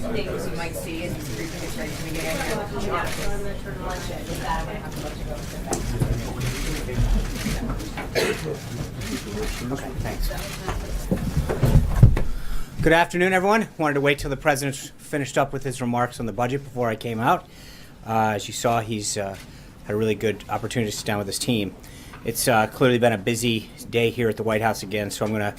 things you might see as these briefing is ready to begin. With that, I'm going to have to let you go. Okay, thanks. Good afternoon, everyone. Wanted to wait till the president's finished up with his remarks on the budget before I came out. As you saw, he's had a really good opportunity to sit down with his team. It's clearly been a busy day here at the White House again, so I'm going to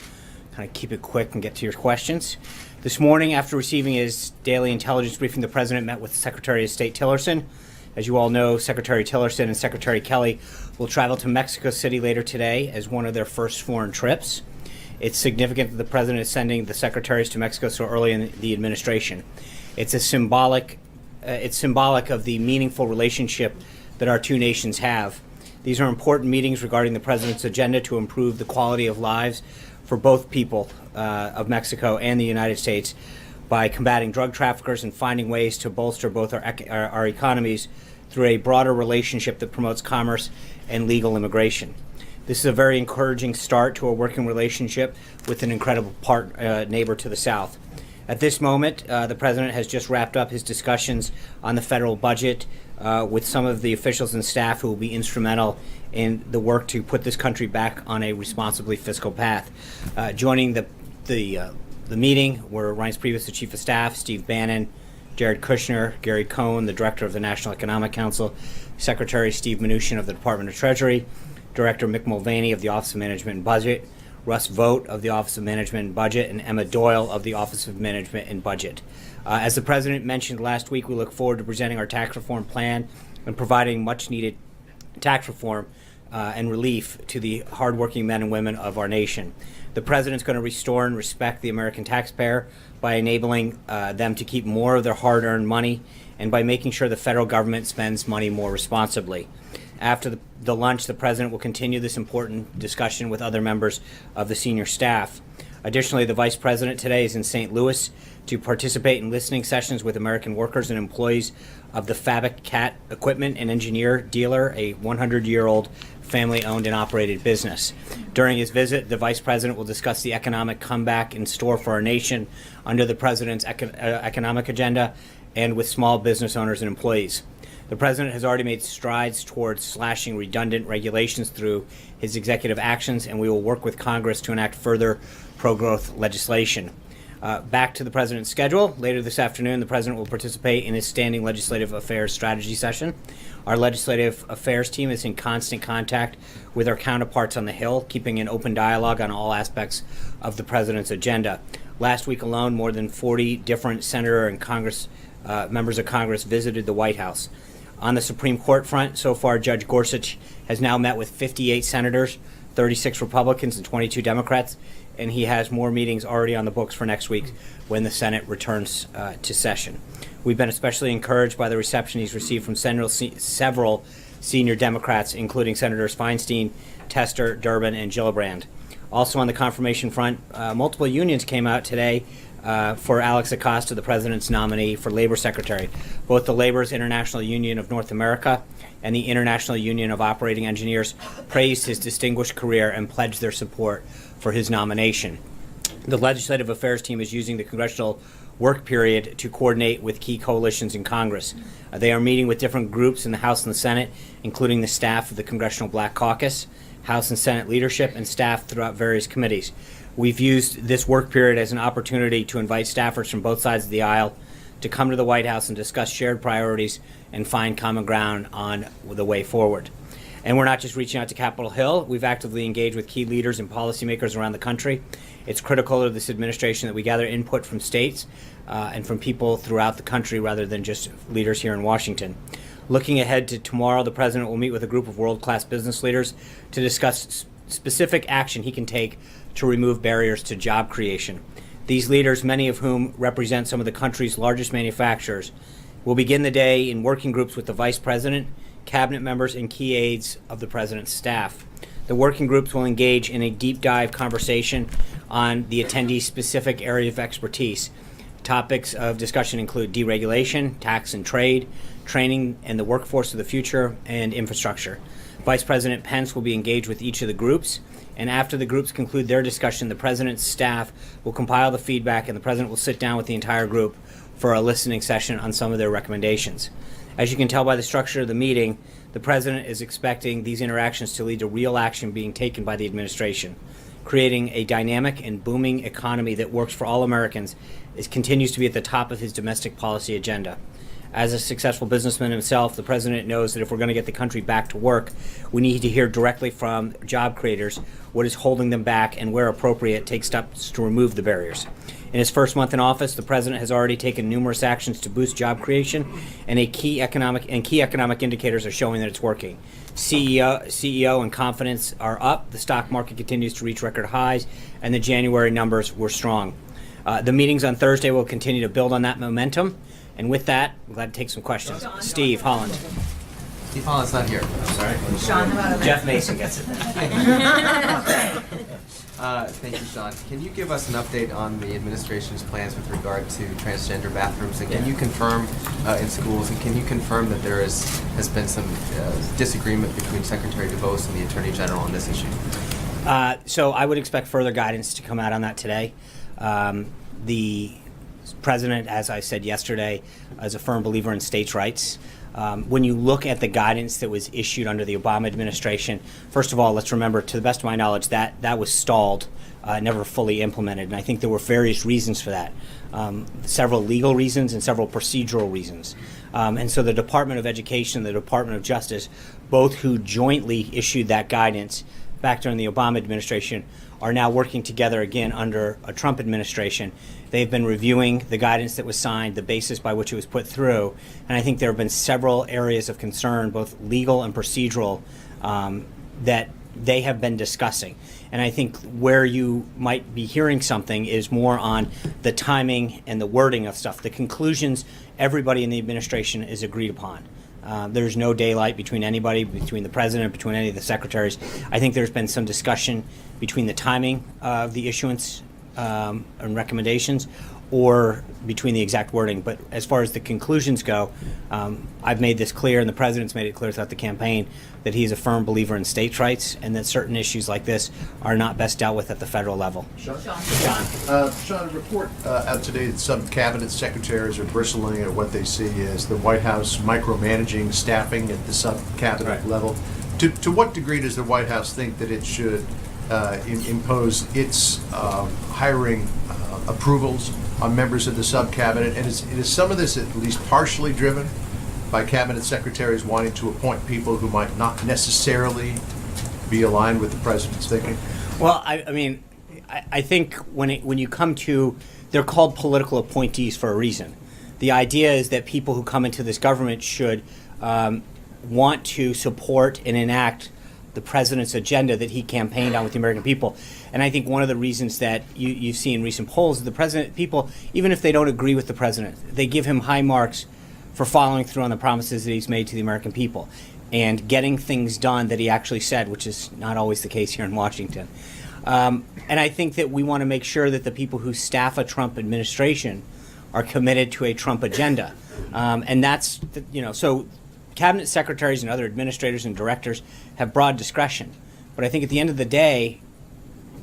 kind of keep it quick and get to your questions. This morning, after receiving his daily intelligence briefing, the president met with Secretary of State Tillerson. As you all know, Secretary Tillerson and Secretary Kelly will travel to Mexico City later today as one of their first foreign trips. It's significant that the president is sending the secretaries to Mexico so early in the administration. It's symbolic of the meaningful relationship that our two nations have. These are important meetings regarding the president's agenda to improve the quality of lives for both people of Mexico and the United States by combating drug traffickers and finding ways to bolster both our economies through a broader relationship that promotes commerce and legal immigration. This is a very encouraging start to a working relationship with an incredible neighbor to the south. At this moment, the president has just wrapped up his discussions on the federal budget with some of the officials and staff who will be instrumental in the work to put this country back on a responsibly fiscal path. Joining the meeting were Reince Priebus, the Chief of Staff, Steve Bannon, Jared Kushner, Gary Cohn, the Director of the National Economic Council, Secretary Steve Mnuchin of the Department of Treasury, Director Mick Mulvaney of the Office of Management and Budget, Russ Vogt of the Office of Management and Budget, and Emma Doyle of the Office of Management and Budget. As the President mentioned last week, we look forward to presenting our tax reform plan and providing much-needed tax reform and relief to the hardworking men and women of our nation. The President's going to restore and respect the American taxpayer by enabling them to keep more of their hard-earned money and by making sure the federal government spends money more responsibly. After the lunch, the President will continue this important discussion with other members of the senior staff. Additionally, the Vice President today is in St. Louis to participate in listening sessions with American workers and employees of the Fabric Cat Equipment and Engineer Dealer, a 100-year-old family-owned and operated business. During his visit, the Vice President will discuss the economic comeback in store for our nation under the President's economic agenda and with small business owners and employees. The President has already made strides towards slashing redundant regulations through his executive actions, and we will work with Congress to enact further pro-growth legislation. Back to the President's schedule. Later this afternoon, the President will participate in his standing Legislative Affairs Strategy session. Our Legislative Affairs team is in constant contact with our counterparts on the Hill, keeping an open dialogue on all aspects of the President's agenda. Last week alone, more than 40 different Senator and Congress members of Congress visited the White House. On the Supreme Court front, so far, Judge Gorsuch has now met with 58 senators, 36 Republicans, and 22 Democrats, and he has more meetings already on the books for next week when the Senate returns to session. We've been especially encouraged by the reception he's received from several senior Democrats, including Senators Feinstein, Tester, Durbin, and Gillibrand. Also on the confirmation front, multiple unions came out today for Alex Acosta, the President's nominee for Labor Secretary. Both the Labor's International Union of North America and the International Union of Operating Engineers praised his distinguished career and pledged their support for his nomination. The Legislative Affairs team is using the congressional work period to coordinate with key coalitions in Congress. They are meeting with different groups in the House and the Senate, including the staff of the Congressional Black Caucus, House and Senate leadership, and staff throughout various committees. We've used this work period as an opportunity to invite staffers from both sides of the aisle to come to the White House and discuss shared priorities and find common ground on the way forward. And we're not just reaching out to Capitol Hill. We've actively engaged with key leaders and policymakers around the country. It's critical to this administration that we gather input from states and from people throughout the country rather than just leaders here in Washington. Looking ahead to tomorrow, the President will meet with a group of world-class business leaders to discuss specific action he can take to remove barriers to job creation. These leaders, many of whom represent some of the country's largest manufacturers, will begin the day in working groups with the Vice President, cabinet members, and key aides of the President's staff. The working groups will engage in a deep dive conversation on the attendees' specific area of expertise. Topics of discussion include deregulation, tax and trade, training and the workforce of the future, and infrastructure. Vice President Pence will be engaged with each of the groups, and after the groups conclude their discussion, the President's staff will compile the feedback, and the President will sit down with the entire group for a listening session on some of their recommendations. As you can tell by the structure of the meeting, the President is expecting these interactions to lead to real action being taken by the administration. Creating a dynamic and booming economy that works for all Americans continues to be at the top of his domestic policy agenda. As a successful businessman himself, the President knows that if we're going to get the country back to work, we need to hear directly from job creators what is holding them back and, where appropriate, take steps to remove the barriers. In his first month in office, the President has already taken numerous actions to boost job creation, and key economic indicators are showing that it's working. CEO and confidence are up, the stock market continues to reach record highs, and the January numbers were strong. The meetings on Thursday will continue to build on that momentum. And with that, I'm glad to take some questions. Steve Holland. Steve Holland's not here. Sorry. Sean, how about Jeff Mason gets it. Thank you, Sean. Can you give us an update on the administration's plans with regard to transgender bathrooms? And can you confirm in schools, and can you confirm that there has been some disagreement between Secretary DeVos and the Attorney General on this issue? So I would expect further guidance to come out on that today. The President, as I said yesterday, is a firm believer in states' rights. When you look at the guidance that was issued under the Obama administration, first of all, let's remember, to the best of my knowledge, that was stalled, never fully implemented. And I think there were various reasons for that, several legal reasons and several procedural reasons. And so the Department of Education and the Department of Justice, both who jointly issued that guidance back during the Obama administration, are now working together again under a Trump administration. They've been reviewing the guidance that was signed, the basis by which it was put through, and I think there have been several areas of concern, both legal and procedural, that they have been discussing. And I think where you might be hearing something is more on the timing and the wording of stuff. The conclusions, everybody in the administration is agreed upon. There's no daylight between anybody, between the President, between any of the secretaries. I think there's been some discussion between the timing of the issuance and recommendations, or between the exact wording. But as far as the conclusions go, I've made this clear, and the President's made it clear throughout the campaign, that he's a firm believer in states' rights, and that certain issues like this are not best dealt with at the federal level. Sean, a report out today that some cabinet secretaries are bristling at what they see as the White House micromanaging staffing at the sub-cabinet level. To what degree does the White House think that it should impose its hiring approvals on members of the sub-cabinet? And is some of this at least partially driven by cabinet secretaries wanting to appoint people who might not necessarily be aligned with the President's thinking? Well, I think when you come to, they're called political appointees for a reason. The idea is that people who come into this government should want to support and enact the President's agenda that he campaigned on with the American people. And I think one of the reasons that you see in recent polls is the President, people, even if they don't agree with the President, they give him high marks for following through on the promises that he's made to the American people and getting things done that he actually said, which is not always the case here in Washington. And I think that we want to make sure that the people who staff a Trump administration are committed to a Trump agenda. And that's, so cabinet secretaries and other administrators and directors have broad discretion. But I think at the end of the day,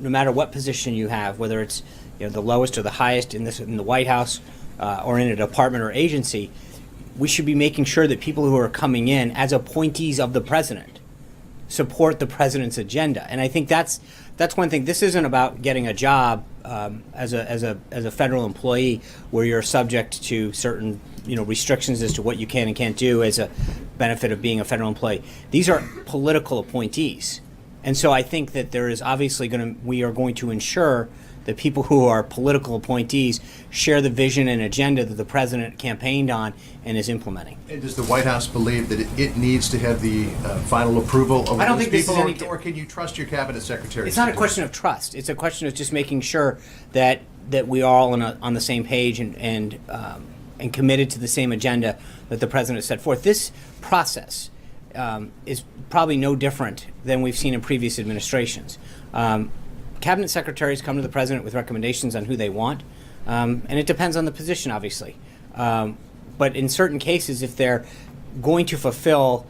no matter what position you have, whether it's the lowest or the highest in the White House or in a department or agency, we should be making sure that people who are coming in as appointees of the President support the President's agenda. And I think that's one thing. This isn't about getting a job as a federal employee where you're subject to certain restrictions as to what you can and can't do as a benefit of being a federal employee. These are political appointees. And so I think that there is obviously we are going to ensure that people who are political appointees share the vision and agenda that the President campaigned on and is implementing. And does the White House believe that it needs to have the final approval of I don't those think people, this is or can you trust your cabinet secretaries? It's not a question of trust. It's a question of just making sure that we are all on the same page and committed to the same agenda that the President has set forth. This process is probably no different than we've seen in previous administrations. Cabinet secretaries come to the President with recommendations on who they want. And it depends on the position, obviously. But in certain cases, if they're going to fulfill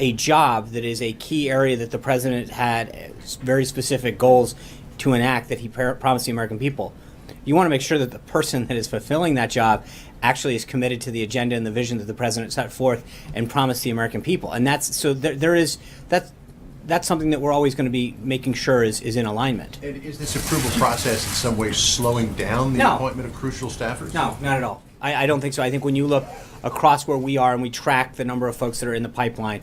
a job that is a key area that the president had very specific goals to enact that he promised the American people, you want to make sure that the person that is fulfilling that job actually is committed to the agenda and the vision that the president set forth and promised the American people. And that's so that's something that we're always going to be making sure is in alignment. And is this approval process in some way slowing down the No. appointment of crucial staffers? No, not at all. I don't think so. I think when you look across where we are and we track the number of folks that are in the pipeline,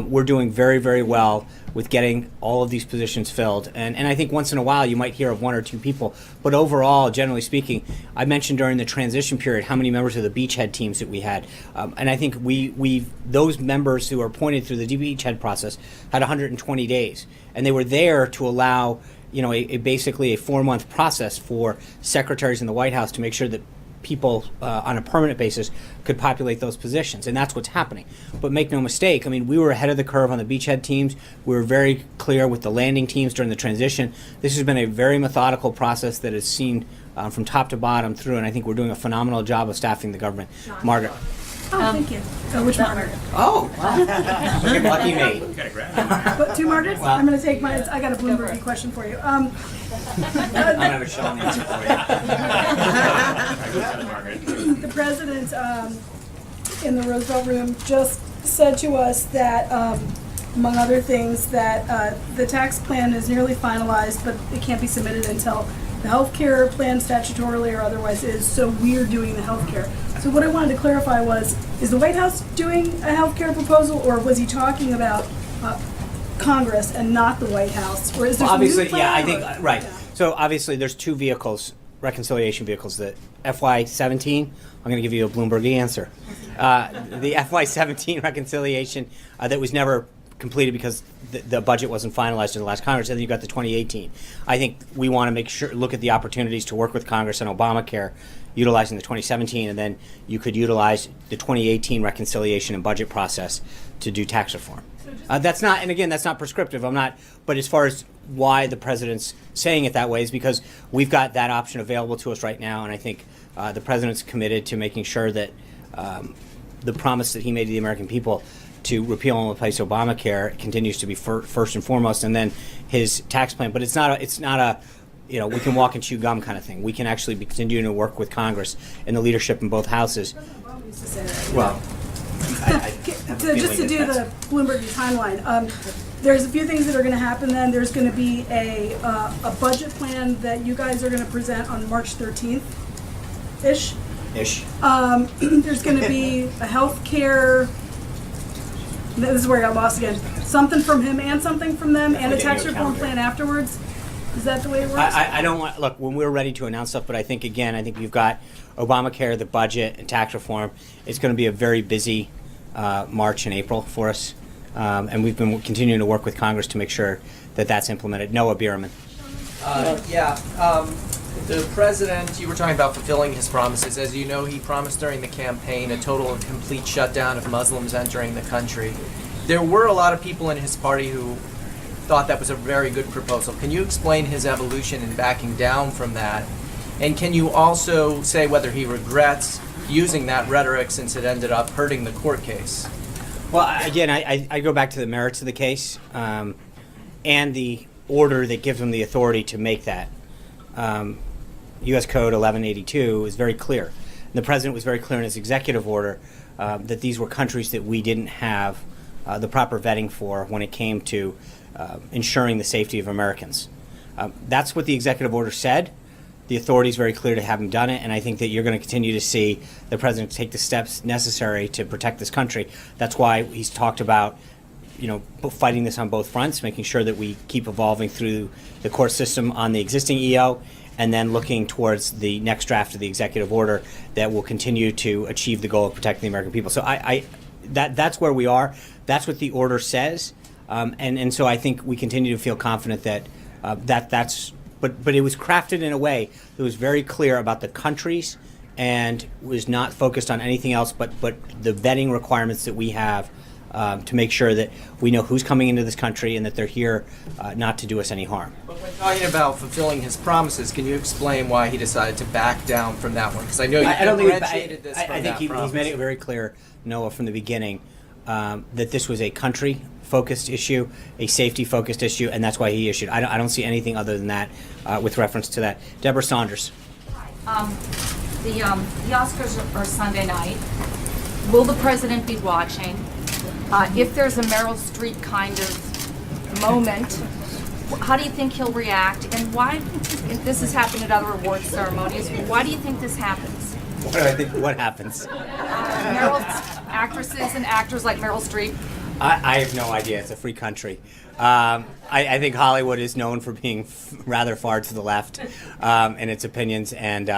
we're doing very, very well with getting all of these positions filled. And I think once in a while you might hear of one or two people. But overall, generally speaking, I mentioned during the transition period how many members of the beachhead teams that we had. And I think those members who are appointed through the beachhead process had 120 days. And they were there to allow basically a 4-month process for secretaries in the White House to make sure that people on a permanent basis could populate those positions, and that's what's happening. But make no mistake, I mean, we were ahead of the curve on the beachhead teams. We were very clear with the landing teams during the transition. This has been a very methodical process that is seen from top to bottom through, and I think we're doing a phenomenal job of staffing the government. Margaret. Oh, thank you. Which Margaret? Oh, lucky me. But two Margarets? Well- I'm going to take my, I got a Bloomberg question for you. I don't have a Sean answer for you. The president in the Roosevelt Room just said to us that, among other things, that the tax plan is nearly finalized, but it can't be submitted until the health care plan statutorily or otherwise is, so we're doing the health care. So what I wanted to clarify was, is the White House doing a health care proposal, or was he talking about Congress and not the White House? Or is there some new Obviously, plan, yeah, I or- think, right. So obviously, there's two vehicles, reconciliation vehicles, the FY17, I'm going to give you a Bloomberg answer. The FY17 reconciliation that was never completed because the budget wasn't finalized in the last Congress, and then you got the 2018. I think we want to make sure, look at the opportunities to work with Congress on Obamacare, utilizing the 2017, and then you could utilize the 2018 reconciliation and budget process to do tax reform. That's not, and again, that's not prescriptive. I'm not, but as far as why the president's saying it that way is because we've got that option available to us right now, and I think the president's committed to making sure that the promise that he made to the American people to repeal and replace Obamacare continues to be first and foremost, and then his tax plan. But it's not a we can walk and chew gum kind of thing. We can actually be continuing to work with Congress and the leadership in both houses. Obama used to say that. Well, Just to do the Bloomberg timeline, there's a few things that are going to happen then. There's going to be a budget plan that you guys are going to present on March 13th-ish. There's going to be a health care, this is where I got lost again, something from him and something from them, and a tax reform plan afterwards. Is that the way it works? I don't want, look, when we're ready to announce stuff, but I think you've got Obamacare, the budget, and tax reform. It's going to be a very busy March and April for us. And we've been continuing to work with Congress to make sure that that's implemented. Noah Bierman. The president, you were talking about fulfilling his promises. As you know, he promised during the campaign a total and complete shutdown of Muslims entering the country. There were a lot of people in his party who thought that was a very good proposal. Can you explain his evolution in backing down from that? And can you also say whether he regrets using that rhetoric since it ended up hurting the court case? Well, again, I go back to the merits of the case and the order that gives him the authority to make that. U.S. Code 1182 is very clear. And the president was very clear in his executive order that these were countries that we didn't have the proper vetting for when it came to ensuring the safety of Americans. That's what the executive order said. The authority is very clear to have him done it, and I think that you're going to continue to see the president take the steps necessary to protect this country. That's why he's talked about, fighting this on both fronts, making sure that we keep evolving through the court system on the existing EO, and then looking towards the next draft of the executive order that will continue to achieve the goal of protecting the American people. So that's where we are. That's what the order says, and so I think we continue to feel confident that that's. But it was crafted in a way that was very clear about the countries and was not focused on anything else but the vetting requirements that we have to make sure that we know who's coming into this country and that they're here not to do us any harm. But when talking about fulfilling his promises, can you explain why he decided to back down from that one? Because I know you I don't think differentiated this from I think that he's promise. made it very clear, Noah, from the beginning, that this was a country-focused issue, a safety-focused issue, and that's why he issued. I don't see anything other than that with reference to that. Deborah Saunders. The Oscars are Sunday night. Will the president be watching? If there's a Meryl Streep kind of moment, how do you think he'll react? And why, if this has happened at other award ceremonies, why do you think this happens? What do I think? What happens? Actresses and actors like Meryl Streep. I have no idea. It's a free country. I think Hollywood is known for being rather far to the left in its opinions, and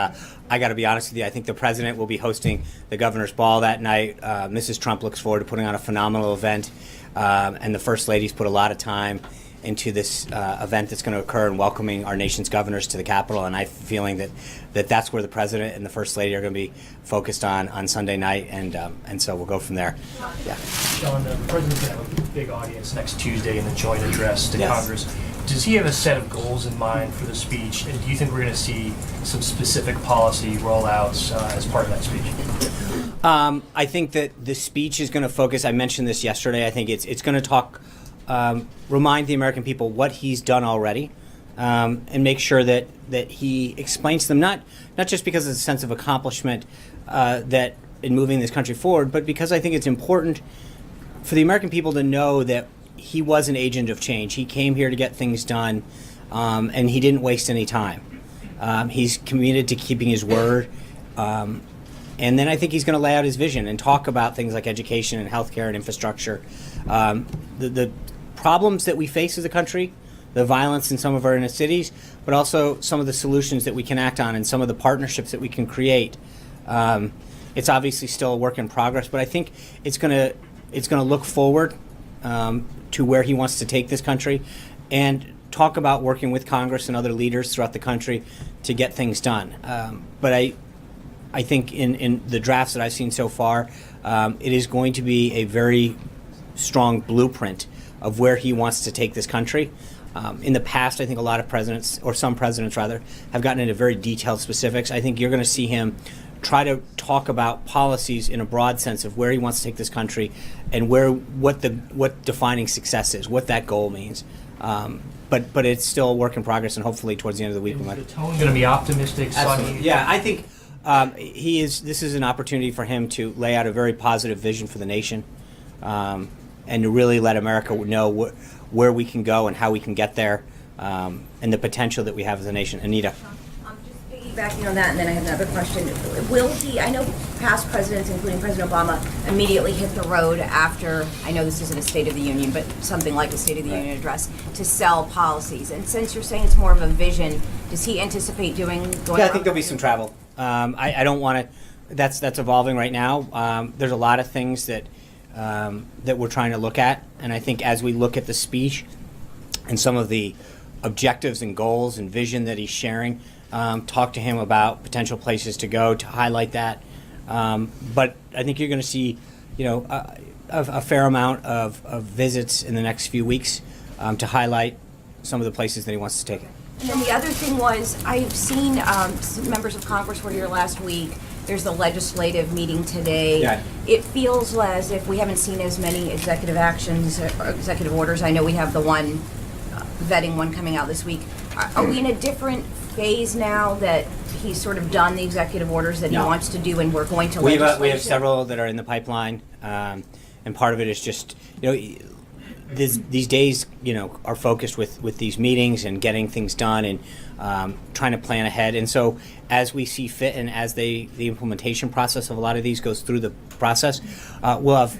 I got to be honest with you. I think the president will be hosting the governor's ball that night. Mrs. Trump looks forward to putting on a phenomenal event, and the first lady's put a lot of time into this event that's going to occur and welcoming our nation's governors to the Capitol. And I'm feeling that that's where the president and the first lady are going to be focused on Sunday night, and so we'll go from there. Yeah. Sean, the president's going to have a big audience next Tuesday in the joint address to Yes. Congress. Does he have a set of goals in mind for the speech? And do you think we're going to see some specific policy rollouts as part of that speech? I think that the speech is going to focus. I mentioned this yesterday. I think it's going to talk, remind the American people what he's done already, and make sure that he explains to them not just because of a sense of accomplishment that in moving this country forward, but because I think it's important for the American people to know that he was an agent of change. He came here to get things done, and he didn't waste any time. He's committed to keeping his word. And then I think he's going to lay out his vision and talk about things like education and healthcare and infrastructure. The problems that we face as a country, the violence in some of our inner cities, but also some of the solutions that we can act on and some of the partnerships that we can create. It's obviously still a work in progress, but I think it's going to look forward to where he wants to take this country and talk about working with Congress and other leaders throughout the country to get things done. But I think in the drafts that I've seen so far, it is going to be a very strong blueprint of where he wants to take this country. In the past, I think a lot of presidents, or some presidents rather, have gotten into very detailed specifics. I think you're going to see him try to talk about policies in a broad sense of where he wants to take this country and what defining success is, what that goal means. But it's still a work in progress, and hopefully towards the end of the week, Is the tone going to be optimistic, sunny? yeah, I think he is. This is an opportunity for him to lay out a very positive vision for the nation, and to really let America know where we can go and how we can get there, and the potential that we have as a nation. Anita. Just piggybacking on that, and then I have another question. Will he, I know past presidents, including President Obama, immediately hit the road after, I know this isn't a State of the Union, but something like a State of the Union address, to sell policies. And since you're saying it's more of a vision, does he anticipate going Yeah, I think around? there'll be some travel. I don't want to. That's evolving right now. There's a lot of things that we're trying to look at, and I think as we look at the speech and some of the objectives and goals and vision that he's sharing, talk to him about potential places to go to highlight that. But I think you're going to see, a fair amount of visits in the next few weeks to highlight some of the places that he wants to take it. And then the other thing was, I've seen some members of Congress were here last week. There's the legislative meeting today. Yeah. It feels as if we haven't seen as many executive actions or executive orders. I know we have the one vetting one coming out this week. Are we in a different phase now that he's sort of done the executive orders that he No. wants to do, and we're going to We legislation? have several that are in the pipeline, and part of it is just these days are focused with these meetings and getting things done and trying to plan ahead. And so as we see fit and as the implementation process of a lot of these goes through the process, we'll have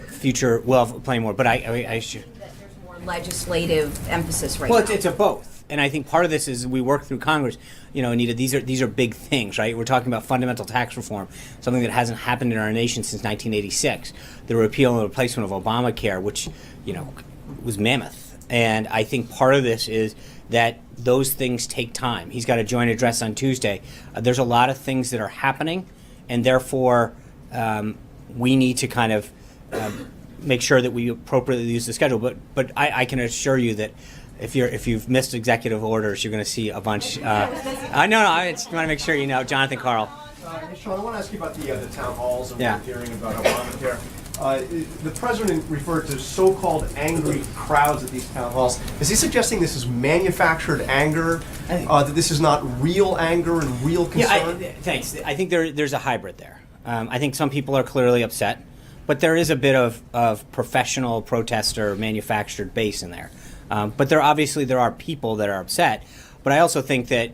plenty more. But I should. That there's more legislative emphasis right Well, now. it's a both. And I think part of this is we work through Congress. Anita, these are big things, right? We're talking about fundamental tax reform, something that hasn't happened in our nation since 1986. The repeal and replacement of Obamacare, which, was mammoth. And I think part of this is that those things take time. He's got a joint address on Tuesday. There's a lot of things that are happening, and therefore we need to kind of make sure that we appropriately use the schedule. But I can assure you that if you've missed executive orders, you're going to see a bunch. I just want to make sure you know, Jonathan Carl. Hey, Sean, I want to ask you about the town halls and Yeah. what we're hearing about Obamacare. The president referred to so-called angry crowds at these town halls. Is he suggesting this is manufactured anger, that this is not real anger and real concern? Yeah, thanks. I think there's a hybrid there. I think some people are clearly upset, but there is a bit of professional protester manufactured base in there. But there are people that are upset. But I also think that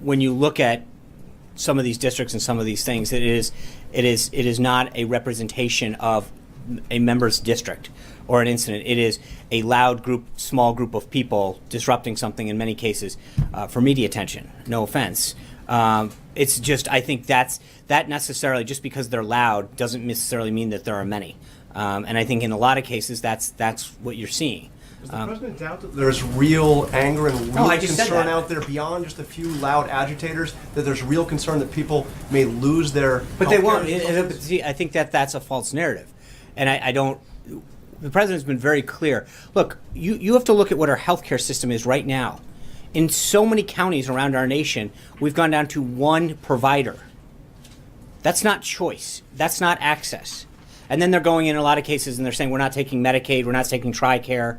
when you look at some of these districts and some of these things, it is not a representation of a member's district or an incident. It is a loud group, small group of people disrupting something in many cases for media attention. No offense. It's just, I think that necessarily, just because they're loud doesn't necessarily mean that there are many. And I think in a lot of cases that's what you're seeing. Does the president doubt that there's real anger and real I just said concern that. out there beyond just a few loud agitators, that there's real concern that people may lose their But they healthcare won't. insurance? See, I think that's a false narrative, and I don't. The president's been very clear. Look, you have to look at what our healthcare system is right now. In so many counties around our nation, we've gone down to one provider. That's not choice. That's not access. And then they're going in a lot of cases and they're saying we're not taking Medicaid, we're not taking TRICARE,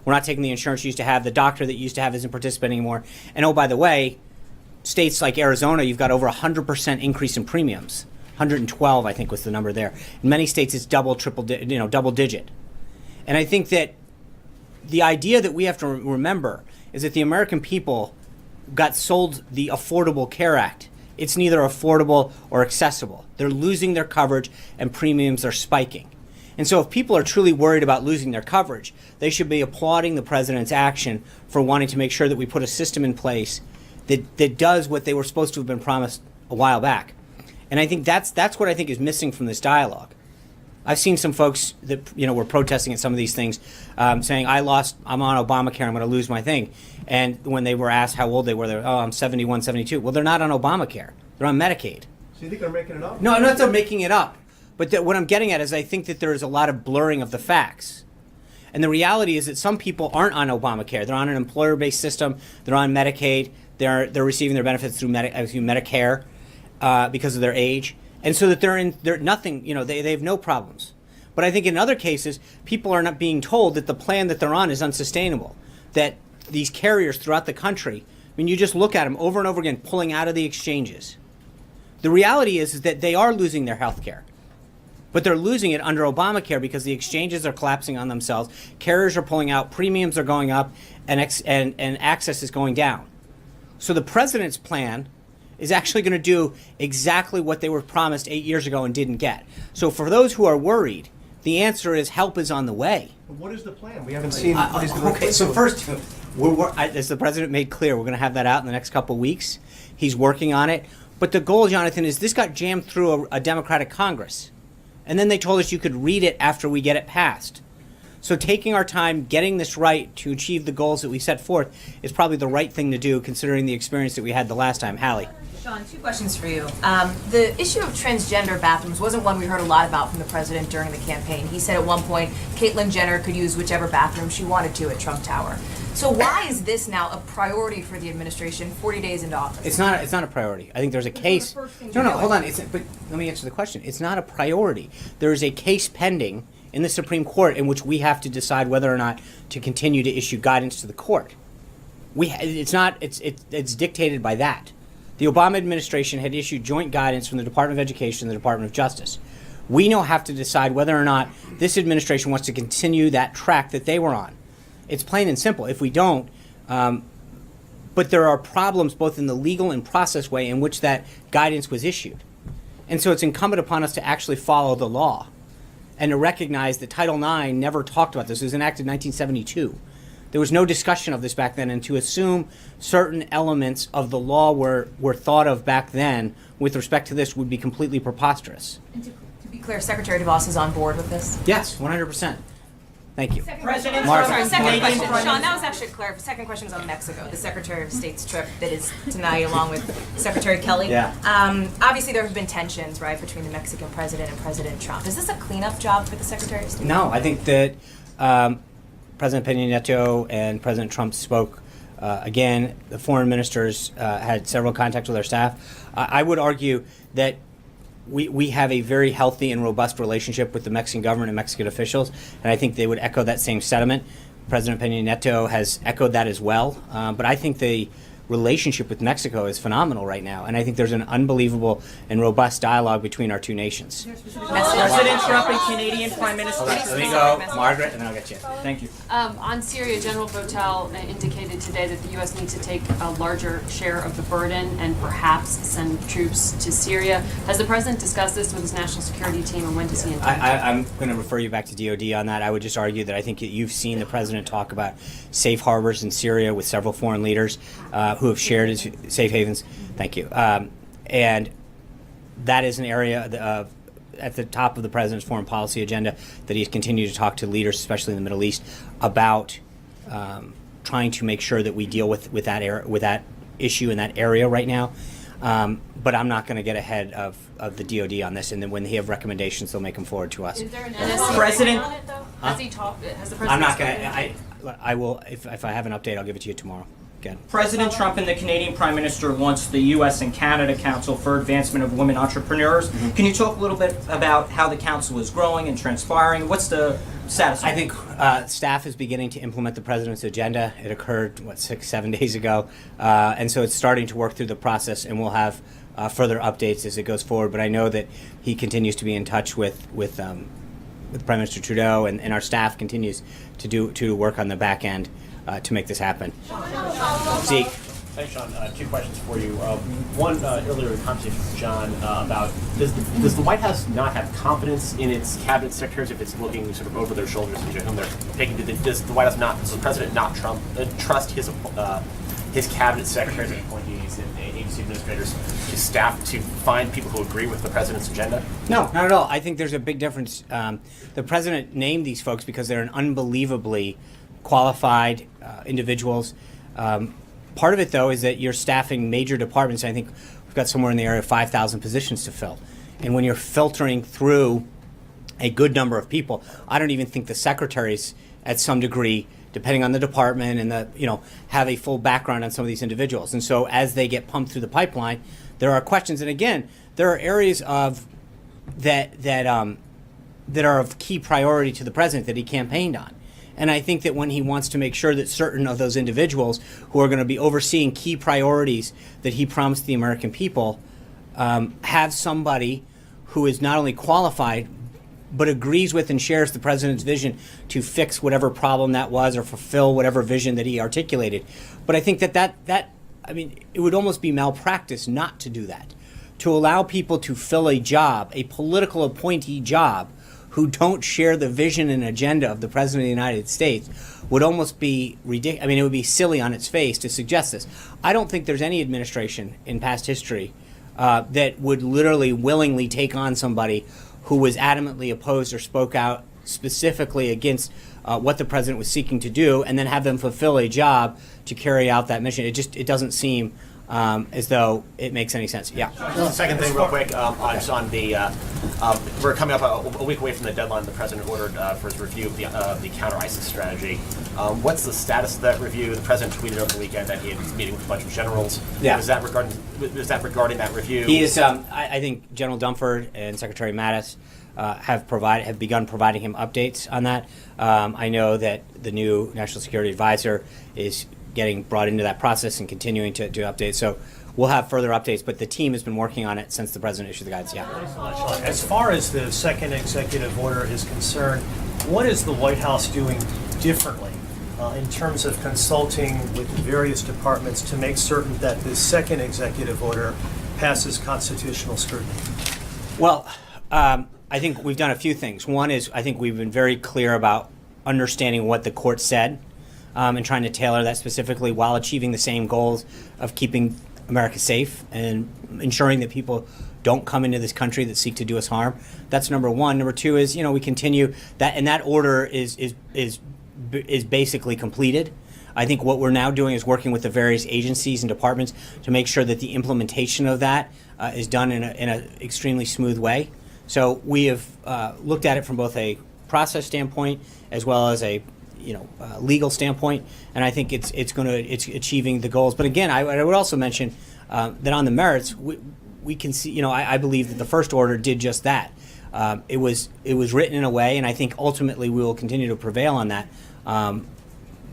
we're not taking the insurance you used to have, the doctor that you used to have isn't participating anymore. And oh, by the way, states like Arizona, you've got over 100% increase in premiums. 112, I think, was the number there. In many states, it's double digit. And I think that the idea that we have to remember is that the American people got sold the Affordable Care Act. It's neither affordable or accessible. They're losing their coverage and premiums are spiking. And so if people are truly worried about losing their coverage, they should be applauding the president's action for wanting to make sure that we put a system in place that does what they were supposed to have been promised a while back. And I think that's what I think is missing from this dialogue. I've seen some folks that were protesting at some of these things, saying, I'm on Obamacare, I'm going to lose my thing. And when they were asked how old they were, they're, I'm 71, 72. Well, they're not on Obamacare. They're on Medicaid. So you think they're making it up? No, I'm not they're making it up. But what I'm getting at is I think that there is a lot of blurring of the facts. And the reality is that some people aren't on Obamacare. They're on an employer-based system. They're on Medicaid. They're receiving their benefits through Medicare because of their age. And so that they're nothing, they have no problems. But I think in other cases, people are not being told that the plan that they're on is unsustainable. That these carriers throughout the country, you just look at them over and over again, pulling out of the exchanges. The reality is that they are losing their health care. But they're losing it under Obamacare because the exchanges are collapsing on themselves, carriers are pulling out, premiums are going up, and access is going down. So the president's plan is actually going to do exactly what they were promised 8 years ago and didn't get. So for those who are worried, the answer is help is on the way. What is the plan? We haven't seen what he's going to Okay, so first, as the president made clear, we're going to have that out in the next couple of weeks. He's working on it. But the goal, Jonathan, is this got jammed through a Democratic Congress. And then they told us you could read it after we get it passed. So taking our time, getting this right to achieve the goals that we set forth is probably the right thing to do, considering the experience that we had the last time. Hallie. Sean, two questions for you. The issue of transgender bathrooms wasn't one we heard a lot about from the president during the campaign. He said at one point, Caitlyn Jenner could use whichever bathroom she wanted to at Trump Tower. So why is this now a priority for the administration 40 days into office? It's not a priority. I think there's a case. No, hold on. But let me answer the question. It's not a priority. There is a case pending in the Supreme Court in which we have to decide whether or not to continue to issue guidance to the court. It's dictated by that. The Obama administration had issued joint guidance from the Department of Education and the Department of Justice. We now have to decide whether or not this administration wants to continue that track that they were on. It's plain and simple. If we don't, but there are problems both in the legal and process way in which that guidance was issued. And so it's incumbent upon us to actually follow the law and to recognize that Title IX never talked about this. It was enacted in 1972. There was no discussion of this back then, and to assume certain elements of the law were thought of back then with respect to this would be completely preposterous. And to be clear, Secretary DeVos is on board with this? Yes, 100%. Thank you. President, Mark. sorry, second Canadian question. Prime Sean, that was actually clear. Second question was on Mexico, the Secretary of State's trip that is tonight, along with Secretary Kelly. Yeah. Obviously, there have been tensions, right, between the Mexican president and President Trump. Is this a cleanup job for the Secretary of State? No, I think that President Peña Nieto and President Trump spoke. Again, the foreign ministers had several contacts with our staff. I would argue that we have a very healthy and robust relationship with the Mexican government and Mexican officials, and I think they would echo that same sentiment. President Peña Nieto has echoed that as well. But I think the relationship with Mexico is phenomenal right now, and I think there's an unbelievable and robust dialogue between our two nations. President Trump and Canadian Prime Minister. Let me go, Margaret, and then I'll get you. Thank you. On Syria, General Votel indicated today that the U.S. needs to take a larger share of the burden and perhaps send troops to Syria. Has the President discussed this with his national security team, and when does he intend? I'm going to refer you back to DOD on that. I would just argue that I think that you've seen the President talk about safe harbors in Syria with several foreign leaders who have shared his safe havens. Thank you. And that is an area at the top of the President's foreign policy agenda that he's continued to talk to leaders, especially in the Middle East, about trying to make sure that we deal with that issue in that area right now. But I'm not going to get ahead of the DOD on this, and then when they have recommendations, they'll make them forward to us. Is there an NSC President- on it, though? Has he talked? Has the President? I'm not going spoken? to. I will if I have an update, I'll give it to you tomorrow. Again. President Trump and the Canadian Prime Minister launched the U.S. and Canada Council for Advancement of Women Entrepreneurs. Mm-hmm. Can you talk a little bit about how the council is growing and transpiring? What's the status? I think staff is beginning to implement the president's agenda. It occurred 6-7 days ago, and so it's starting to work through the process, and we'll have further updates as it goes forward. But I know that he continues to be in touch with Prime Minister Trudeau, and our staff continues to work on the back end to make this happen. Zeke. Thanks, Sean. Two questions for you. One, earlier in the conversation with John about does the White House not have confidence in its cabinet secretaries if it's looking sort of over their shoulders into whom they're taking? Does the White House not, does the President not trust his cabinet secretaries and appointees and agency administrators to staff to find people who agree with the President's agenda? No, not at all. I think there's a big difference. The President named these folks because they're an unbelievably qualified individuals. Part of it, though, is that you're staffing major departments. I think we've got somewhere in the area of 5,000 positions to fill. And when you're filtering through a good number of people, I don't even think the secretaries, at some degree, depending on the department and have a full background on some of these individuals. And so as they get pumped through the pipeline, there are questions. And again, there are areas of that are of key priority to the President that he campaigned on. And I think that when he wants to make sure that certain of those individuals who are going to be overseeing key priorities that he promised the American people have somebody who is not only qualified, but agrees with and shares the President's vision to fix whatever problem that was or fulfill whatever vision that he articulated. But I think that it would almost be malpractice not to do that. To allow people to fill a job, a political appointee job, who don't share the vision and agenda of the President of the United States would almost be ridiculous. I mean, it would be silly on its face to suggest this. I don't think there's any administration in past history that would literally willingly take on somebody who was adamantly opposed or spoke out specifically against what the President was seeking to do and then have them fulfill a job to carry out that mission. It doesn't seem as though it makes any sense. Yeah. Second thing, real quick, on the we're coming up a week away from the deadline the President ordered for his review of the counter-ISIS strategy. What's the status of that review? The President tweeted over the weekend that he was meeting with a bunch of generals. Yeah. Was that regarding that review? He is. I think General Dunford and Secretary Mattis have begun providing him updates on that. I know that the new National Security Advisor is getting brought into that process and continuing to update. So we'll have further updates, but the team has been working on it since the President issued the guidance. Yeah. As far as the second executive order is concerned, what is the White House doing differently in terms of consulting with various departments to make certain that the second executive order passes constitutional scrutiny? Well, I think we've done a few things. One is I think we've been very clear about understanding what the court said and trying to tailor that specifically while achieving the same goals of keeping America safe and ensuring that people don't come into this country that seek to do us harm. That's number one. Number two is, we continue that, and that order is basically completed. I think what we're now doing is working with the various agencies and departments to make sure that the implementation of that is done in an extremely smooth way. So we have looked at it from both a process standpoint as well as a legal standpoint, and I think it's achieving the goals. But again, I would also mention that on the merits, we can see. I believe that the first order did just that. It was written in a way, and I think ultimately we will continue to prevail on that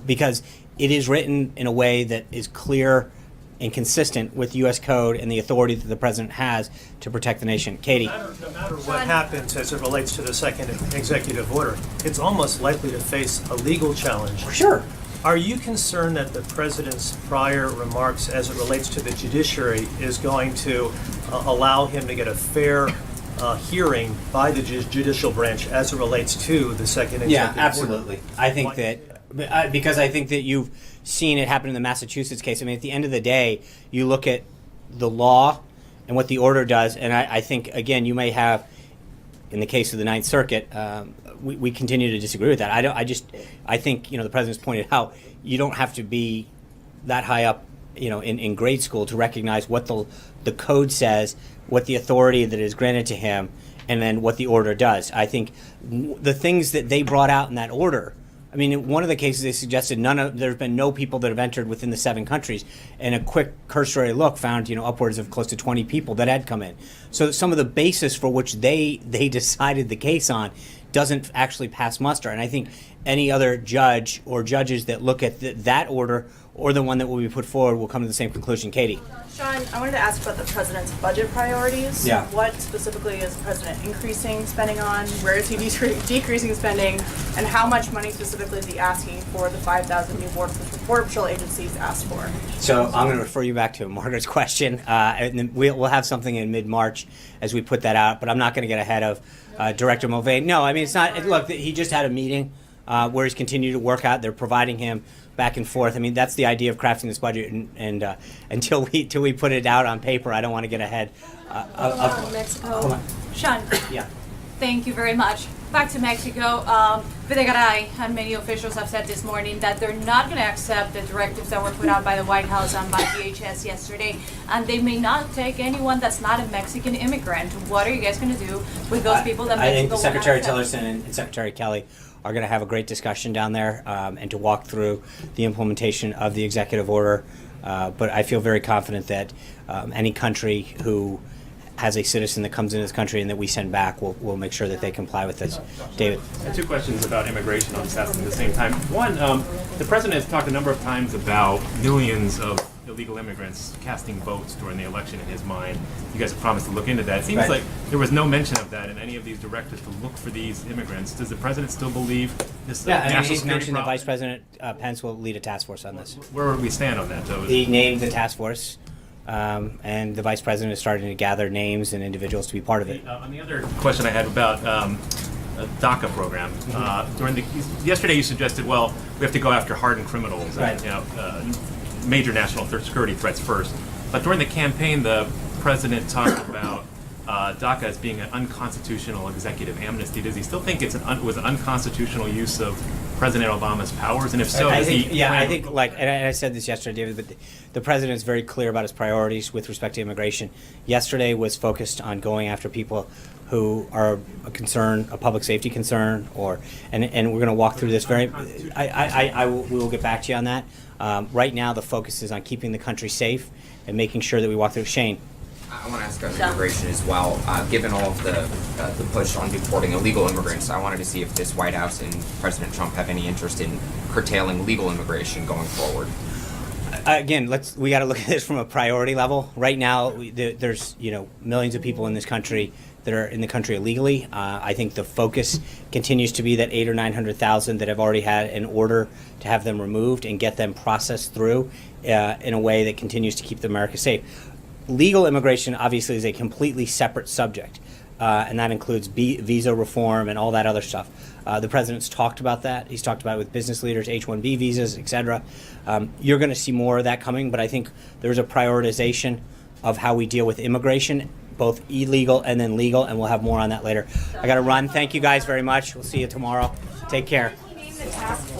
because it is written in a way that is clear and consistent with U.S. code and the authority that the president has to protect the nation. Katie. No matter what happens as it relates to the second executive order, it's almost likely to face a legal challenge. Sure. Are you concerned that the president's prior remarks as it relates to the judiciary is going to allow him to get a fair hearing by the judicial branch as it relates to the second executive order? Yeah, absolutely. I think that because I think that you've seen it happen in the Massachusetts case. I mean, at the end of the day, you look at the law and what the order does, and I think, again, you may have, in the case of the Ninth Circuit, we continue to disagree with that. I think, the president's pointed out, you don't have to be that high up, in grade school to recognize what the code says, what the authority that is granted to him, and then what the order does. I think the things that they brought out in that order, I mean, in one of the cases they suggested there's been no people that have entered within the 7 countries, and a quick cursory look found, upwards of close to 20 people that had come in. So some of the basis for which they decided the case on doesn't actually pass muster. And I think any other judge or judges that look at that order or the one that will be put forward will come to the same conclusion. Katie. Sean, I wanted to ask about the president's budget priorities. Yeah. What specifically is the president increasing spending on? Where is he decreasing spending? And how much money specifically is he asking for the 5,000 new Border Patrol agencies asked for? So I'm going to refer you back to Margaret's question, and then we'll have something in mid-March as we put that out. But I'm not going to get ahead of Director Mulvaney. No, I mean, it's not. Look, he just had a meeting where he's continued to work out. They're providing him back and forth. I mean, that's the idea of crafting this budget, and until we put it out on paper, I don't want to get ahead of Mexico. Hold on. Sean, Yeah. thank you very much. Back to Mexico, Videgaray and many officials have said this morning that they're not going to accept the directives that were put out by the White House and by DHS yesterday, and they may not take anyone that's not a Mexican immigrant. What are you guys going to do with those people that I think Mexico Secretary will not accept? Tillerson and Secretary Kelly are going to have a great discussion down there and to walk through the implementation of the executive order. But I feel very confident that any country who has a citizen that comes into this country and that we send back, we'll make sure that they comply with this. David. I have 2 questions about immigration. I'll just ask them at the same time. One, the president has talked a number of times about millions of illegal immigrants casting votes during the election in his mind. You guys have promised to look into that. It seems like there was no mention of that in any of these directives to look for these immigrants. Does the president still believe this Yeah, I mean, national he's security mentioned that problem? Vice President Pence will lead a task force on this. Where would we stand on that, though? He named the task force, and the Vice President is starting to gather names and individuals to be part of it. On the other question I had about a DACA program, yesterday you suggested, well, we have to go after hardened criminals, Right. and, major national security threats first. But during the campaign, the president talked about DACA as being an unconstitutional executive amnesty. Does he still think it was an unconstitutional use of President Obama's powers? And if so, I think, and I said this yesterday, David, but the president's very clear about his priorities with respect to immigration. Yesterday was focused on going after people who are a concern, a public safety concern, and we're going to walk through this very. We will get back to you on that. Right now, the focus is on keeping the country safe and making sure that we walk through. Shane. I want to ask on immigration as well. Given all of the push on deporting illegal immigrants, I wanted to see if this White House and President Trump have any interest in curtailing legal immigration going forward. Again, we got to look at this from a priority level. Right now, there's millions of people in this country that are in the country illegally. I think the focus continues to be that 800,000 or 900,000 that have already had an order to have them removed and get them processed through in a way that continues to keep America safe. Legal immigration obviously is a completely separate subject, and that includes visa reform and all that other stuff. The president's talked about that. He's talked about it with business leaders, H-1B visas, et cetera. You're going to see more of that coming, but I think there's a prioritization of how we deal with immigration both illegal and then legal, and we'll have more on that later. I got to run. Thank you guys very much. We'll see you tomorrow. Take care. Name the task